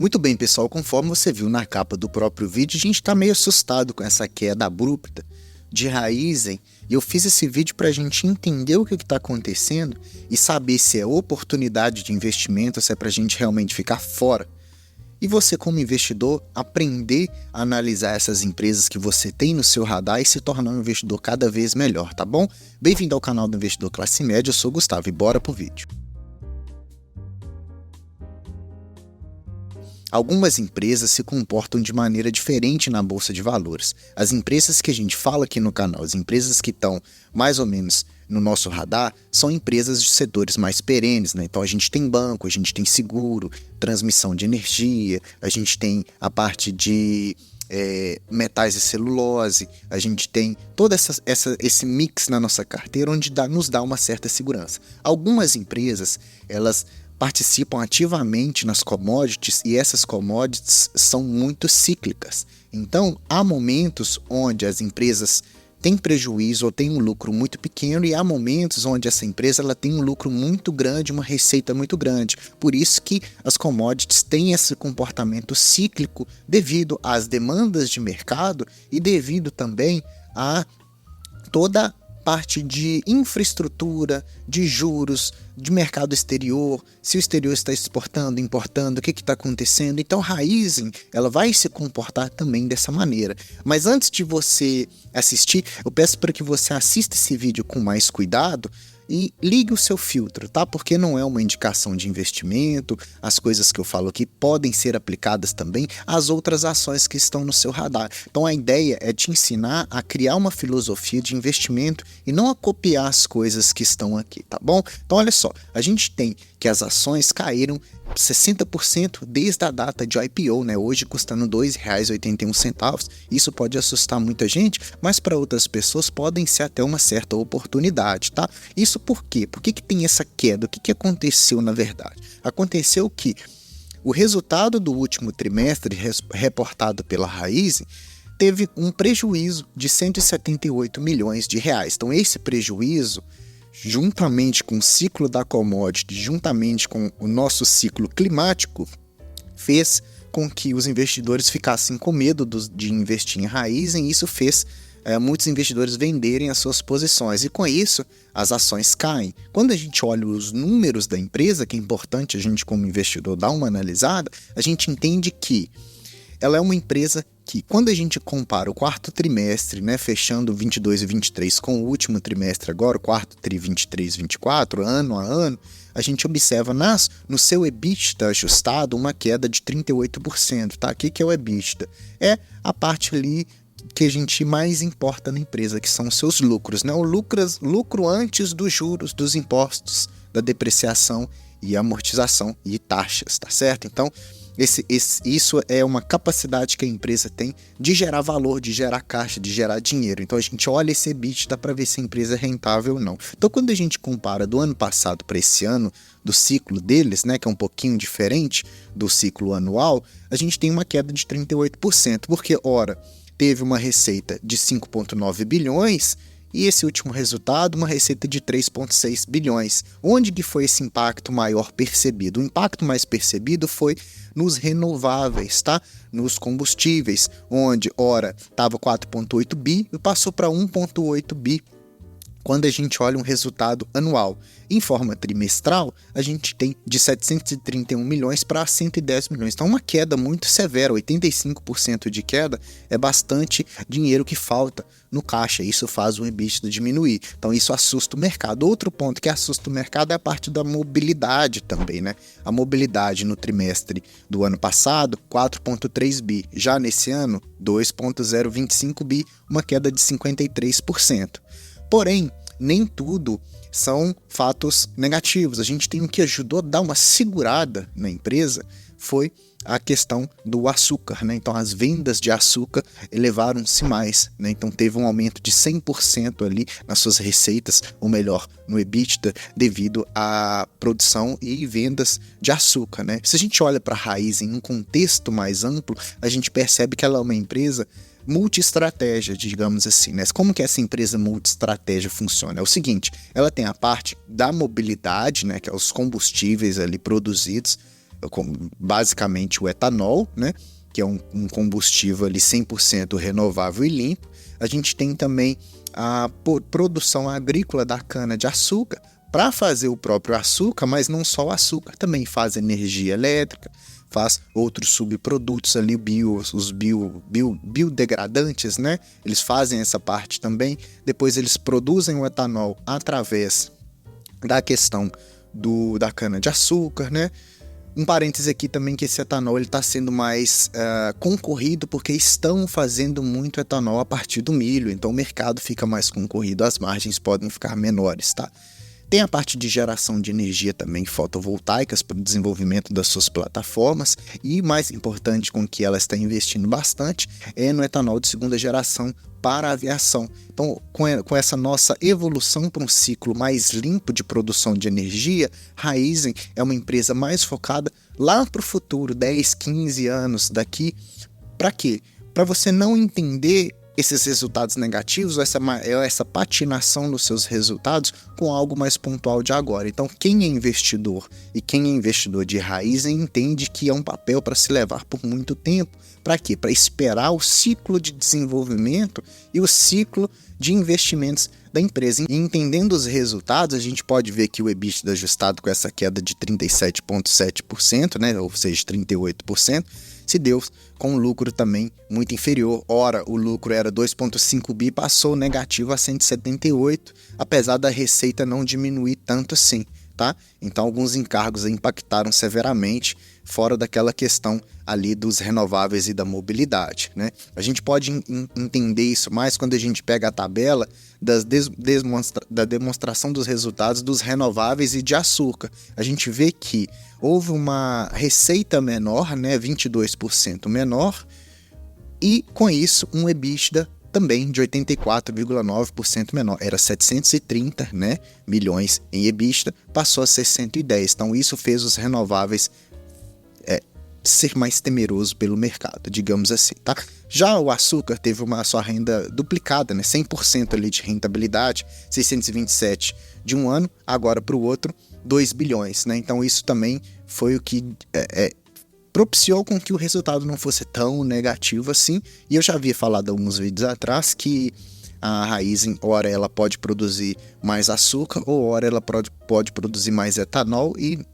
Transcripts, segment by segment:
Muito bem, pessoal, conforme você viu na capa do próprio vídeo, a gente está meio assustado com essa queda abrupta de Raizen, e eu fiz esse vídeo para a gente entender o que está acontecendo e saber se é oportunidade de investimento ou se é para a gente realmente ficar fora. E você, como investidor, aprender a analisar essas empresas que você tem no seu radar e se tornar um investidor cada vez melhor, tá bom? Bem-vindo ao canal do Investidor Classe Média, eu sou o Gustavo e bora pro vídeo. Algumas empresas se comportam de maneira diferente na Bolsa de Valores. As empresas que a gente fala aqui no canal, as empresas que estão mais ou menos no nosso radar, são empresas de setores mais perenes, né? Então a gente tem banco, a gente tem seguro, transmissão de energia, a gente tem a parte de metais e celulose, a gente tem todo esse mix na nossa carteira onde nos dá uma certa segurança. Algumas empresas, elas participam ativamente nas commodities e essas commodities são muito cíclicas. Então, há momentos onde as empresas têm prejuízo ou têm um lucro muito pequeno e há momentos onde essa empresa ela tem um lucro muito grande, uma receita muito grande. Por isso que as commodities têm esse comportamento cíclico devido às demandas de mercado e devido também a toda parte de infraestrutura, de juros, de mercado exterior, se o exterior está exportando, importando, o que está acontecendo. Então, Raizen, ela vai se comportar também dessa maneira. Mas antes de você assistir, eu peço para que você assista esse vídeo com mais cuidado e ligue o seu filtro, tá? Porque não é uma indicação de investimento, as coisas que eu falo aqui podem ser aplicadas também às outras ações que estão no seu radar. Então a ideia é te ensinar a criar uma filosofia de investimento e não a copiar as coisas que estão aqui, tá bom? Então olha só, a gente tem que as ações caíram 60% desde a data de IPO, né? Hoje custando R$ 2,81. Isso pode assustar muita gente, mas para outras pessoas podem ser até uma certa oportunidade, tá? Isso por quê? Por que tem essa queda? O que aconteceu na verdade? Aconteceu que o resultado do último trimestre reportado pela Raizen teve um prejuízo de 178 milhões de reais. Então esse prejuízo, juntamente com o ciclo da commodity, juntamente com o nosso ciclo climático, fez com que os investidores ficassem com medo de investir em Raizen, e isso fez muitos investidores venderem as suas posições, e com isso as ações caem. Quando a gente olha os números da empresa, que é importante a gente como investidor dar uma analisada, a gente entende que ela é uma empresa que, quando a gente compara o quarto trimestre, né, fechando 22 e 23 com o último trimestre agora, o quarto tri 23 e 24, ano a ano, a gente observa no seu EBITDA ajustado uma queda de 38%, tá? O que é o EBITDA? É a parte ali que a gente mais importa na empresa, que são os seus lucros, né? O lucro antes dos juros, dos impostos, da depreciação e amortização e taxas, tá certo? Então, isso é uma capacidade que a empresa tem de gerar valor, de gerar caixa, de gerar dinheiro. Então a gente olha esse EBITDA para ver se a empresa é rentável ou não. Então quando a gente compara do ano passado para esse ano, do ciclo deles, né, que é um pouquinho diferente do ciclo anual, a gente tem uma queda de 38%, porque ora, teve uma receita de 5,9 bilhões e esse último resultado, uma receita de 3,6 bilhões. Onde que foi esse impacto maior percebido? O impacto mais percebido foi nos renováveis, tá? Nos combustíveis, onde, ora, estava 4,8 bi e passou para 1,8 bi. Quando a gente olha um resultado anual. Em forma trimestral, a gente tem de 731 milhões para 110 milhões. Então, uma queda muito severa, 85% de queda é bastante dinheiro que falta no caixa. Isso faz o EBITDA diminuir. Então, isso assusta o mercado. Outro ponto que assusta o mercado é a parte da mobilidade também, né? A mobilidade no trimestre do ano passado, 4,3 bi. Já nesse ano, 2,025 bi, uma queda de 53%. Porém, nem tudo são fatos negativos. A gente tem o que ajudou a dar uma segurada na empresa foi a questão do açúcar, né? Então as vendas de açúcar elevaram-se mais, né? Então teve um aumento de 100% ali nas suas receitas, ou melhor, no EBITDA, devido à produção e vendas de açúcar, né? Se a gente olha para a Raizen em um contexto mais amplo, a gente percebe que ela é uma empresa multi-estratégia, digamos assim, né? Como que essa empresa multi-estratégia funciona? É o seguinte, ela tem a parte da mobilidade, né, que é os combustíveis ali produzidos basicamente o etanol, né? Que é um combustível ali 100% renovável e limpo. A gente tem também a produção agrícola da cana-de-açúcar para fazer o próprio açúcar, mas não só o açúcar, também faz energia elétrica, faz outros subprodutos ali, os biodegradantes, né? Eles fazem essa parte também. Depois eles produzem o etanol através da questão da cana-de-açúcar, né? Um parêntese aqui também que esse etanol está sendo mais concorrido porque estão fazendo muito etanol a partir do milho, então o mercado fica mais concorrido, as margens podem ficar menores, tá? Tem a parte de geração de energia também fotovoltaicas para o desenvolvimento das suas plataformas e, mais importante, com que ela está investindo bastante, é no etanol de segunda geração para a aviação. Então, com essa nossa evolução para um ciclo mais limpo de produção de energia, Raízen é uma empresa mais focada lá para o futuro, 10, 15 anos daqui. Para quê? Para você não entender esses resultados negativos, essa patinação nos seus resultados com algo mais pontual de agora. Então, quem é investidor e quem é investidor de Raízen entende que é um papel para se levar por muito tempo. Para quê? Para esperar o ciclo de desenvolvimento e o ciclo de investimentos da empresa. E entendendo os resultados, a gente pode ver que o EBITDA ajustado com essa queda de 37,7%, né, ou seja, 38%, se deu com um lucro também muito inferior. Ora, o lucro era 2,5 bi, passou negativo a 178, apesar da receita não diminuir tanto assim, tá? Então, alguns encargos impactaram severamente, fora daquela questão ali dos renováveis e da mobilidade, né? A gente pode entender isso mais quando a gente pega a tabela da demonstração dos resultados dos renováveis e de açúcar. A gente vê que houve uma receita menor, né, 22% menor, e com isso um EBITDA também de 84,9% menor. Era 730, né, milhões em EBITDA, passou a ser 110. Então isso fez os renováveis ser mais temeroso pelo mercado, digamos assim, tá? Já o açúcar teve uma sua renda duplicada, né? 100% ali de rentabilidade, 627 de um ano, agora para o outro, 2 bilhões, né? Então isso também foi o que propiciou com que o resultado não fosse tão negativo assim, e eu já havia falado alguns vídeos atrás que a Raízen, ora ela pode produzir mais açúcar, ou ora ela pode produzir mais etanol, e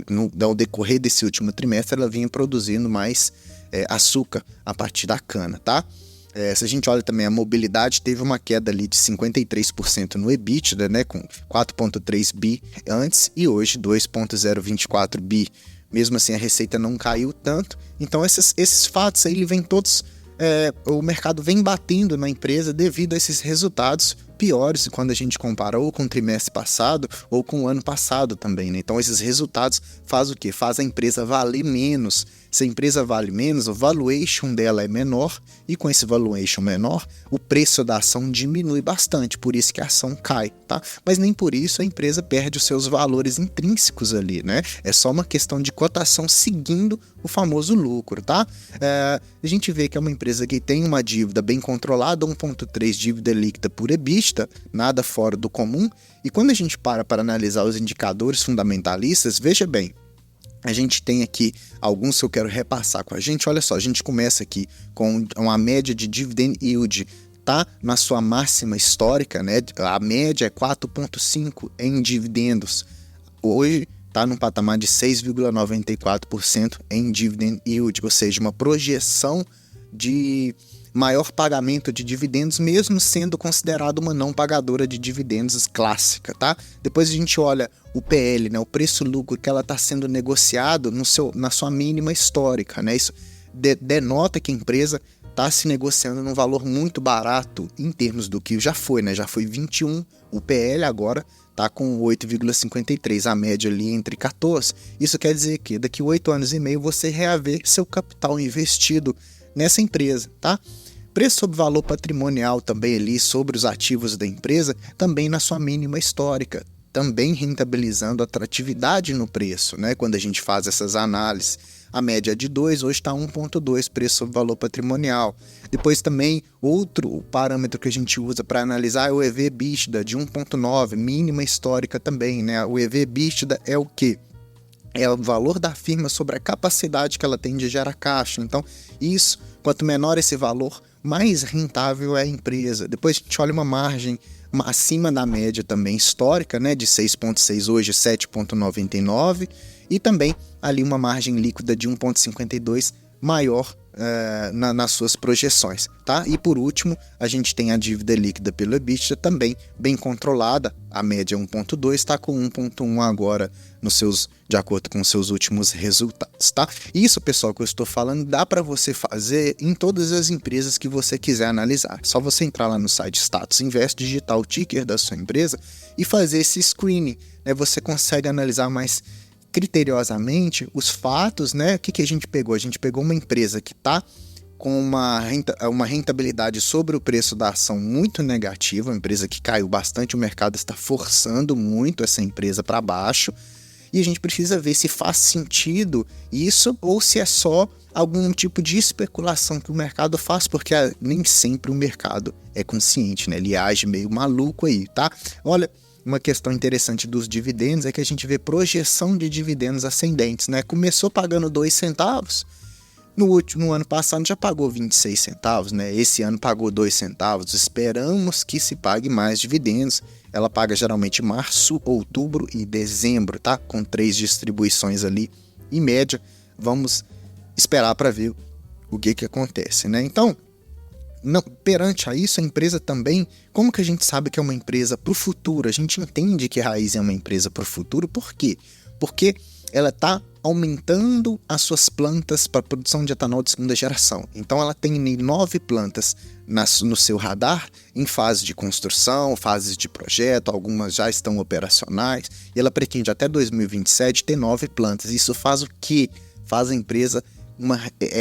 no decorrer desse último trimestre ela vinha produzindo mais açúcar a partir da cana, tá? Se a gente olha também a mobilidade, teve uma queda ali de 53% no EBITDA, né, com 4,3 bi antes e hoje 2,024 bi. Mesmo assim a receita não caiu tanto, então esses fatos aí vêm todos, o mercado vem batendo na empresa devido a esses resultados piores quando a gente compara ou com o trimestre passado ou com o ano passado também, né? Então esses resultados fazem o quê? Faz a empresa valer menos. Se a empresa vale menos, o valuation dela é menor e com esse valuation menor, o preço da ação diminui bastante, por isso que a ação cai, tá? Mas nem por isso a empresa perde os seus valores intrínsecos ali, né? É só uma questão de cotação seguindo o famoso lucro, tá? A gente vê que é uma empresa que tem uma dívida bem controlada, 1,3 dívida líquida por EBITDA, nada fora do comum, e quando a gente para analisar os indicadores fundamentalistas, veja bem, a gente tem aqui alguns que eu quero repassar com a gente. Olha só, a gente começa aqui com uma média de dividend yield, tá na sua máxima histórica, né? A média é 4,5 em dividendos. Hoje está num patamar de 6,94% em dividend yield, ou seja, uma projeção de maior pagamento de dividendos, mesmo sendo considerado uma não pagadora de dividendos clássica, tá? Depois a gente olha o PL, né, o preço-lucro que ela está sendo negociado na sua mínima histórica, né? Isso denota que a empresa está se negociando num valor muito barato em termos do que já foi, né? Já foi 21, o PL agora está com 8,53, a média ali entre 14. Isso quer dizer que daqui a 8 anos e meio você reaver seu capital investido nessa empresa, tá? Preço sobre valor patrimonial também ali sobre os ativos da empresa, também na sua mínima histórica, também rentabilizando a atratividade no preço, né? Quando a gente faz essas análises, a média é de 2, hoje está 1,2 preço sobre valor patrimonial. Depois também outro parâmetro que a gente usa para analisar é o EV/EBITDA de 1,9, mínima histórica também, né? O EV/EBITDA é o quê? é o valor da firma sobre a capacidade que ela tem de gerar caixa. Então, isso, quanto menor esse valor, mais rentável é a empresa. Depois a gente olha uma margem acima da média também histórica, né, de 6,6 hoje, 7,99, e também ali uma margem líquida de 1,52 maior nas suas projeções, tá? E por último, a gente tem a dívida líquida pelo EBITDA também bem controlada, a média é 1,2, está com 1,1 agora de acordo com os seus últimos resultados, tá? Isso, pessoal, que eu estou falando, dá para você fazer em todas as empresas que você quiser analisar. Só você entrar lá no site Status Invest, digitar o ticker da sua empresa e fazer esse screening, né? Você consegue analisar mais criteriosamente os fatos, né? O que a gente pegou? A gente pegou uma empresa que está com uma rentabilidade sobre o preço da ação muito negativa, uma empresa que caiu bastante, o mercado está forçando muito essa empresa para baixo, e a gente precisa ver se faz sentido isso ou se é só algum tipo de especulação que o mercado faz, porque nem sempre o mercado é consciente, né? Ele age meio maluco aí, tá? Olha, uma questão interessante dos dividendos é que a gente vê projeção de dividendos ascendentes, né? Começou pagando 2 centavos, no ano passado já pagou 26 centavos, né? Esse ano pagou 2 centavos, esperamos que se pague mais dividendos. Ela paga geralmente março, outubro e dezembro, tá? Com 3 distribuições ali em média. Vamos esperar para ver o que acontece, né? Então, perante a isso, a empresa também, como que a gente sabe que é uma empresa para o futuro? A gente entende que a Raízen é uma empresa para o futuro, por quê? Porque ela está aumentando as suas plantas para produção de etanol de segunda geração. Então ela tem 9 plantas no seu radar, em fase de construção, fases de projeto, algumas já estão operacionais, e ela pretende até 2027 ter 9 plantas. Isso faz o quê? Faz a empresa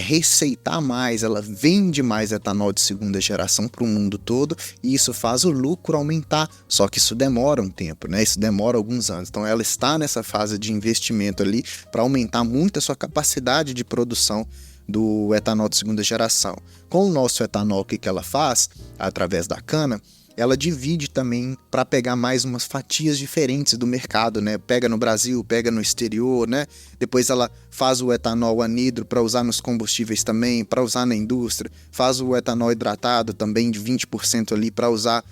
receitar mais, ela vende mais etanol de segunda geração para o mundo todo, e isso faz o lucro aumentar, só que isso demora um tempo, né? Isso demora alguns anos, então ela está nessa fase de investimento ali para aumentar muito a sua capacidade de produção do etanol de segunda geração. Com o nosso etanol, o que ela faz? Através da cana, ela divide também para pegar mais umas fatias diferentes do mercado, né? Pega no Brasil, pega no exterior, né? Depois ela faz o etanol anidro para usar nos combustíveis também, para usar na indústria. Faz o etanol hidratado também de 20% ali para usar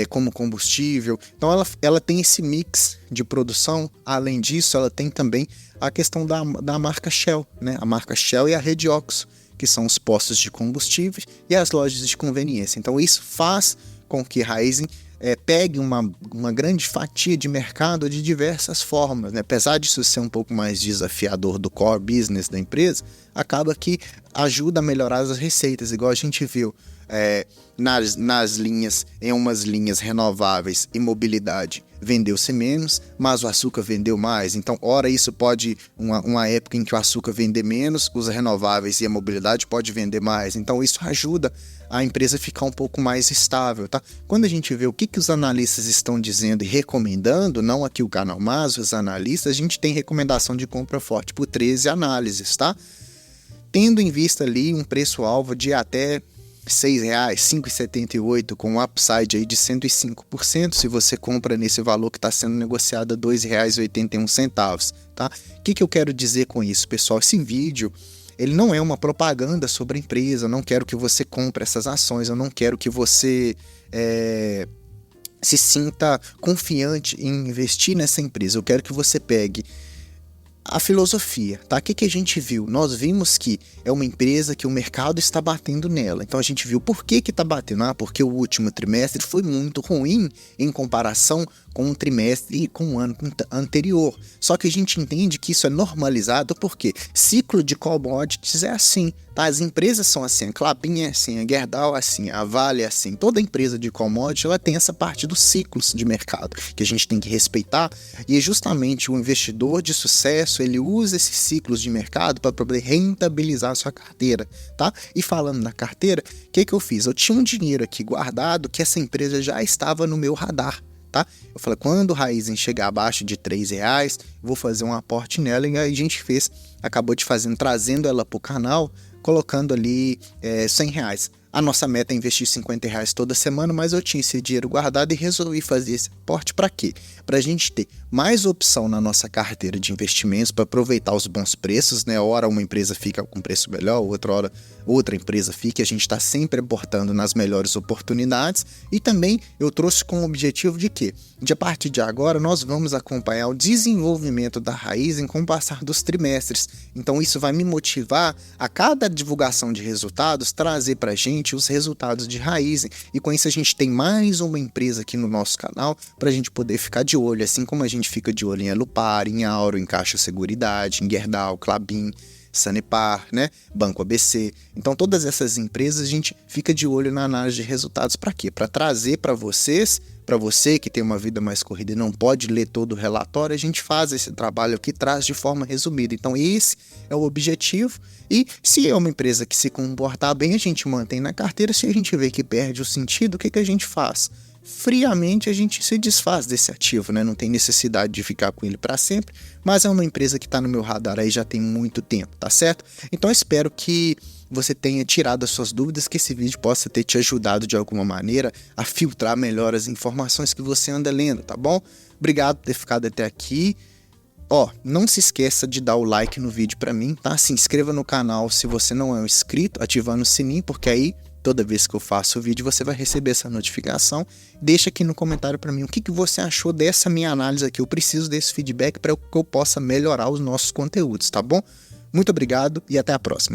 como combustível. Então ela tem esse mix de produção. Além disso, ela tem também a questão da marca Shell, né? A marca Shell e a Rede Oxo, que são os postos de combustíveis e as lojas de conveniência. Então isso faz com que a Raízen pegue uma grande fatia de mercado de diversas formas, né? Apesar disso ser um pouco mais desafiador do core business da empresa, acaba que ajuda a melhorar as receitas, igual a gente viu nas linhas, em umas linhas renováveis e mobilidade vendeu-se menos, mas o açúcar vendeu mais. Então, ora isso pode, uma época em que o açúcar vender menos, os renováveis e a mobilidade pode vender mais. Então, isso ajuda a empresa a ficar um pouco mais estável, tá? Quando a gente vê o que os analistas estão dizendo e recomendando, não aqui o canal, mas os analistas, a gente tem recomendação de compra forte por 13 análises, tá? Tendo em vista ali um preço-alvo de até R$6, 5,78, com um upside aí de 105%, se você compra nesse valor que está sendo negociado a R$2,81, tá? O que eu quero dizer com isso, pessoal? Esse vídeo, ele não é uma propaganda sobre a empresa, eu não quero que você compre essas ações, eu não quero que você se sinta confiante em investir nessa empresa, eu quero que você pegue a filosofia, tá? O que a gente viu? Nós vimos que é uma empresa que o mercado está batendo nela. Então a gente viu por que está batendo. Porque o último trimestre foi muito ruim em comparação com um trimestre e com o ano anterior. Só que a gente entende que isso é normalizado porque ciclo de commodities é assim, tá? As empresas são assim, a Klabin é assim, a Gerdau é assim, a Vale é assim. Toda empresa de commodity, ela tem essa parte dos ciclos de mercado que a gente tem que respeitar, e justamente o investidor de sucesso, ele usa esses ciclos de mercado para poder rentabilizar a sua carteira, tá? E falando na carteira, o que eu fiz? Eu tinha um dinheiro aqui guardado que essa empresa já estava no meu radar, tá? Eu falei, quando o Raízen chegar abaixo de R$3, vou fazer um aporte nela, e aí a gente acabou trazendo ela para o canal, colocando ali R$100. A nossa meta é investir R$ 50 toda semana, mas eu tinha esse dinheiro guardado e resolvi fazer esse aporte para quê? Para a gente ter mais opção na nossa carteira de investimentos, para aproveitar os bons preços, né? Hora uma empresa fica com preço melhor, outra hora outra empresa fica, a gente está sempre aportando nas melhores oportunidades. E também eu trouxe com o objetivo de quê? De a partir de agora nós vamos acompanhar o desenvolvimento da Raizen com o passar dos trimestres. Então isso vai me motivar a cada divulgação de resultados trazer para a gente os resultados de Raizen, e com isso a gente tem mais uma empresa aqui no nosso canal para a gente poder ficar de olho, assim como a gente fica de olho em Elupar, em Auro, em Caixa Seguridade, em Gerdau, Klabin, Sanepar, né? Banco ABC. Então todas essas empresas a gente fica de olho na análise de resultados. Para quê? Para trazer para vocês, para você que tem uma vida mais corrida e não pode ler todo o relatório, a gente faz esse trabalho aqui, traz de forma resumida. Então esse é o objetivo, e se é uma empresa que se comportar bem, a gente mantém na carteira. Se a gente vê que perde o sentido, o que a gente faz? Friamente a gente se desfaz desse ativo, né? Não tem necessidade de ficar com ele para sempre, mas é uma empresa que está no meu radar aí já tem muito tempo, tá certo? Então eu espero que você tenha tirado as suas dúvidas, que esse vídeo possa ter te ajudado de alguma maneira a filtrar melhor as informações que você anda lendo, tá bom? Obrigado por ter ficado até aqui. Não se esqueça de dar o like no vídeo para mim, tá? Se inscreva no canal se você não é um inscrito, ativando o sininho, porque aí toda vez que eu faço o vídeo você vai receber essa notificação. Deixa aqui no comentário para mim o que você achou dessa minha análise aqui. Eu preciso desse feedback para que eu possa melhorar os nossos conteúdos, tá bom? Muito obrigado e até a próxima.